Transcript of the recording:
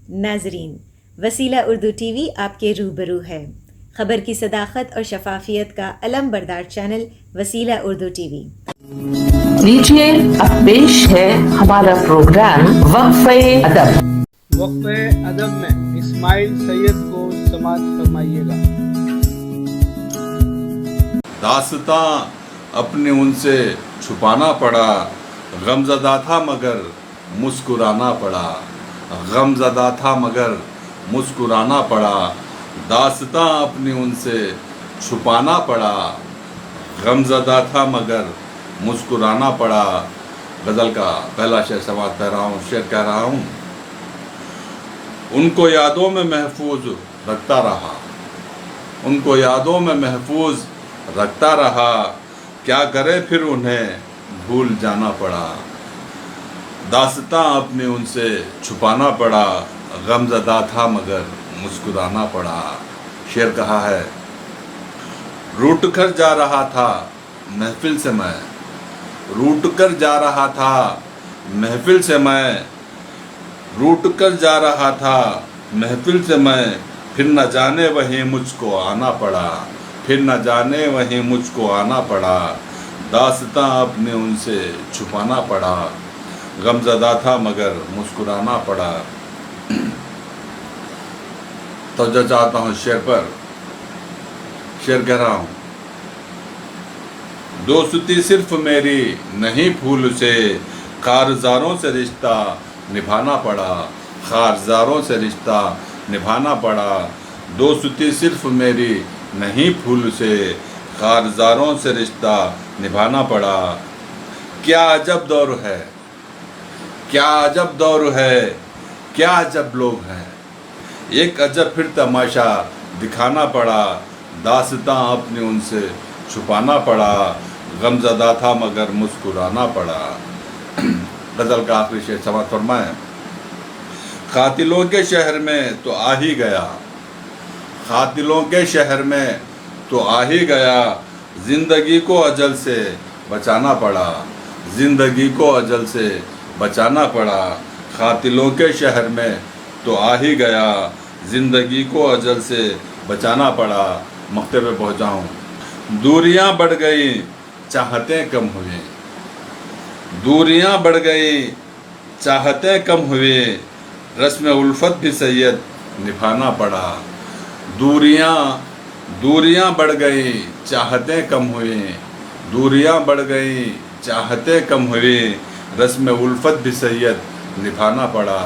ناظرین، وسیلہ Urdu T V آپ کے روبرو ہے۔ خبر کی صداقت اور شفافیت کا علم بردار چینل وسیلہ اردو ٹی وی۔ لیجیے اب پیش ہے ہمارا پروگرام وقفہ ادب۔ وقفہ ادب میں اسماعیل سید کو سماعت فرمائیے گا۔ داستاں اپنے ان سے چھپانا پڑا، غمزدہ تھا مگر مسکرانا پڑا، غمزدہ تھا مگر مسکرانا پڑا، داستاں اپنی ان سے چھپانا پڑا، غمزدہ تھا مگر مسکرانا پڑا۔ غزل کا پہلا شعر سماعت کر رہا ہوں، شعر کہہ رہا ہوں۔ ان کو یادوں میں محفوظ رکھتا رہا، ان کو یادوں میں محفوظ رکھتا رہا، کیا کرے پھر انہیں بھول جانا پڑا، داستاں اپنی ان سے چھپانا پڑا، غمزدہ تھا مگر مسکرانا پڑا۔ شعر کہا ہے، روٹ کر جا رہا تھا محفل سے میں، روٹ کر جا رہا تھا محفل سے میں، روٹ کر جا رہا تھا محفل سے میں، پھر نہ جانے وہیں مجھ کو آنا پڑا، پھر نہ جانے وہیں مجھ کو آنا پڑا، داستاں اپنے ان سے چھپانا پڑا، غمزدہ تھا مگر مسکرانا پڑا۔ توجہ چاہتا ہوں شعر پر، شعر کہہ رہا ہوں۔ دوستی صرف میری نہیں پھول سے، خارزاروں سے رشتہ نبھانا پڑا، خارزاروں سے رشتہ نبھانا پڑا، دوستی صرف میری نہیں پھول سے، خارزاروں سے رشتہ نبھانا پڑا۔ کیا عجب دور ہے، کیا عجب دور ہے، کیا عجب لوگ ہیں، ایک عجب پھر تماشا دکھانا پڑا، داستاں اپنی ان سے چھپانا پڑا، غمزدہ تھا مگر مسکرانا پڑا۔ غزل کا آخری شعر سماعت فرمائیں۔ قاتلوں کے شہر میں تو آ ہی گیا، قاتلوں کے شہر میں تو آ ہی گیا، زندگی کو اجل سے بچانا پڑا، زندگی کو اجل سے بچانا پڑا، قاتلوں کے شہر میں تو آ ہی گیا، زندگی کو اجل سے بچانا پڑا۔ مقطع پہ پہنچا ہوں۔ دوریاں بڑھ گئیں چاہتیں کم ہوئیں، دوریاں بڑھ گئیں چاہتیں کم ہوئیں، رسم الفت بھی سید نبھانا پڑا، دوریاں بڑھ گئیں چاہتیں کم ہوئیں، دوریاں بڑھ گئیں چاہتیں کم ہوئیں، رسم الفت بھی سید نبھانا پڑا۔